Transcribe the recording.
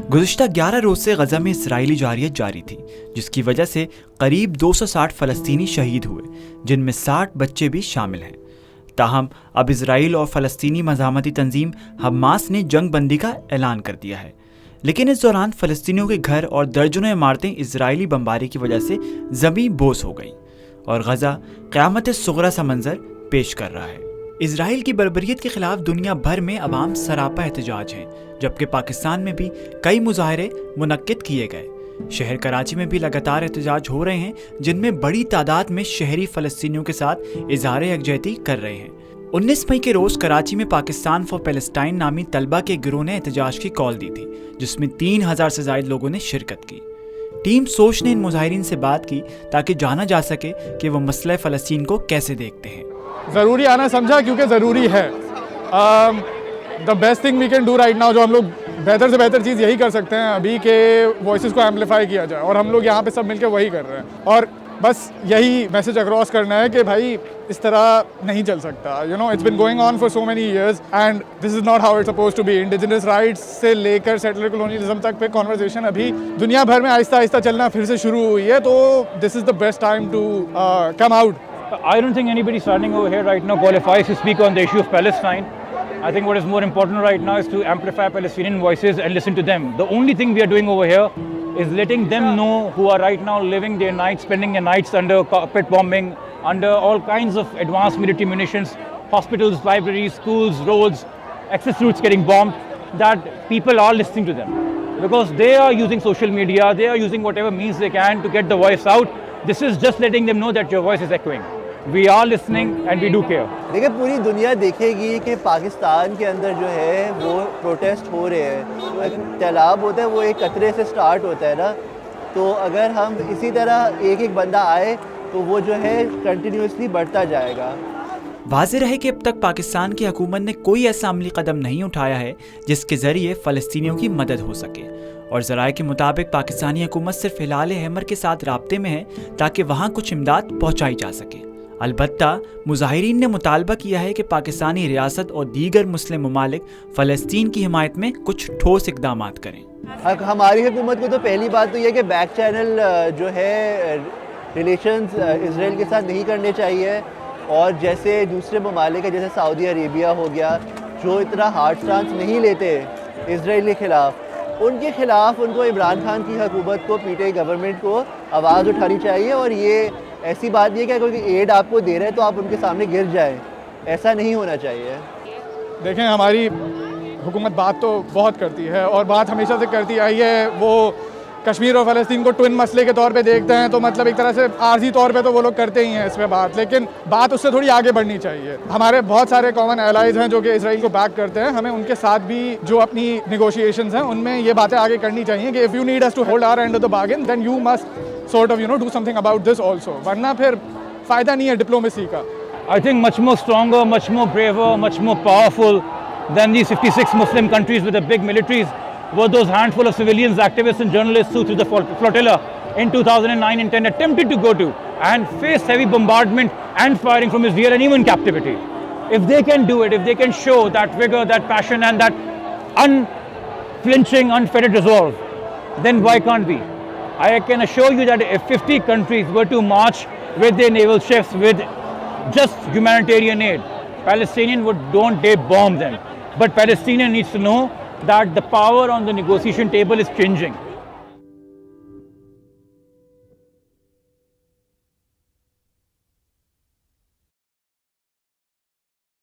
گزشتہ 11 روز سے غزہ میں اسرائیلی جارحیت جاری تھی، جس کی وجہ سے قریب 260 فلسطینی شہید ہوئے، جن میں 60 بچے بھی شامل ہیں۔ تاہم اب اسرائیل اور فلسطینی مزاحمتی تنظیم حماس نے جنگ بندی کا اعلان کر دیا ہے، لیکن اس دوران فلسطینیوں کے گھر اور درجنوں عمارتیں اسرائیلی بمباری کی وجہ سے زمین بوس ہو گئیں اور غزہ قیامت صغریٰ سا منظر پیش کر رہا ہے۔ اسرائیل کی بربریت کے خلاف دنیا بھر میں عوام سراپا احتجاج ہیں، جبکہ پاکستان میں بھی کئی مظاہرے منعقد کیے گئے۔ شہر کراچی میں بھی لگاتار احتجاج ہو رہے ہیں، جن میں بڑی تعداد میں شہری فلسطینیوں کے ساتھ اظہار یکجہتی کر رہے ہیں۔ 19 مئی کے روز کراچی میں پاکستان فار پیلسٹائن نامی طلبہ کے گروہ نے احتجاج کی کال دی تھی، جس میں 3000 سے زائد لوگوں نے شرکت کی۔ ٹیم سوچ نے ان مظاہرین سے بات کی تاکہ جانا جا سکے کہ وہ مسئلہ فلسطین کو کیسے دیکھتے ہیں۔ ضروری آنا سمجھا کیونکہ ضروری ہے۔ The best thing we can do right now, جو ہم لوگ بہتر سے بہتر چیز یہی کر سکتے ہیں ابھی کہ وائسز کو ایمپلیفائی کیا جائے، اور ہم لوگ یہاں پہ سب مل کے وہی کر رہے ہیں، اور بس یہی میسج اکراس کرنا ہے کہ بھائی اس طرح نہیں چل سکتا۔ You know it's been going on for so many years and this is not how it's suppose to be. Indigenous rights سے لے کر سیٹلر کولونیلزم تک پہ کانورسیشن ابھی دنیا بھر میں آہستہ آہستہ چلنا پھر سے شروع ہوئی ہے، تو this is the best time to come out. I don't think anybody standing over here right now qualifies to speak on the issue of Palestine. I think what is more important right now is to amplify Palestinian voices and listen to them. The only thing we are doing over here is letting them know who are right now living their nights, spending their nights under carpet bombing, under all kinds of advanced military munitions, hospitals, libraries, schools, roads, access routes getting bombed, that people are listening to them. Because they are using social media, they are using whatever means they can to get the voice out. This is just letting them know that your voice is echoing. We are listening and we do care. دیکھیں پوری دنیا دیکھے گی کہ پاکستان کے اندر جو ہے وہ پروٹیسٹ ہو رہے ہیں۔ سیلاب ہوتا ہے وہ ایک قطرے سے سٹارٹ ہوتا ہے نا، تو اگر ہم اسی طرح ایک ایک بندہ آئے تو وہ جو ہے کنٹینیوسلی بڑھتا جائے گا۔ واضح رہے کہ اب تک پاکستان کی حکومت نے کوئی ایسا عملی قدم نہیں اٹھایا ہے جس کے ذریعے فلسطینیوں کی مدد ہو سکے، اور ذرائع کے مطابق پاکستانی حکومت صرف ہلال احمر کے ساتھ رابطے میں ہے تاکہ وہاں کچھ امداد پہنچائی جا سکے۔ البتہ مظاہرین نے مطالبہ کیا ہے کہ پاکستانی ریاست اور دیگر مسلم ممالک فلسطین کی حمایت میں کچھ ٹھوس اقدامات کریں۔ ہماری حکومت کو تو پہلی بات تو یہ کہ بیک چینل جو ہے ریلیشنز اسرائیل کے ساتھ نہیں کرنے چاہیے، اور جیسے دوسرے ممالک ہیں جیسے سعودی عربیہ ہو گیا، جو اتنا ہارڈ سٹانس نہیں لیتے اسرائیل کے خلاف، ان کے خلاف ان کو عمران خان کی حکومت کو، پی ٹی آئی گورنمنٹ کو آواز اٹھانی چاہیے۔ اور یہ ایسی بات نہیں ہے کہ کوئی ایڈ آپ کو دے رہے تو آپ ان کے سامنے گر جائیں، ایسا نہیں ہونا چاہیے۔ دیکھیں ہماری حکومت بات تو بہت کرتی ہے، اور بات ہمیشہ سے کرتی آئی ہے۔ وہ کشمیر اور فلسطین کو ٹوئن مسئلے کے طور پہ دیکھتے ہیں، تو مطلب ایک طرح سے عارضی طور پہ تو وہ لوگ کرتے ہی ہیں اس پہ بات، لیکن بات اس سے تھوڑی آگے بڑھنی چاہیے۔ ہمارے بہت سارے کامن الائز ہیں جو کہ اسرائیل کو بیک کرتے ہیں، ہمیں ان کے ساتھ بھی جو اپنی نیگوشیشنز ہیں ان میں یہ باتیں آگے کرنی چاہیے کہ if you need us to hold our end of the bargain then you must sort of do something about this also، ورنہ پھر فائدہ نہیں ہے ڈپلومیسی کا۔ I think much more stronger, much more braver, much more powerful than these 56 Muslim countries with the big militaries were those handful of civilians, activists and journalists who through the flotilla in 2009 and 10 attempted to go to and face heavy bombardment and firing from Israel and even captivity. If they can do it, if they can show that vigor, that passion and that unflinching, unfettered resolve, then why can't we? I can assure you that if 50 countries were to march with their naval ships with just humanitarian aid, Palestinian don't dare bomb them. But Palestinian needs to know that the power on the negotiation table is changing.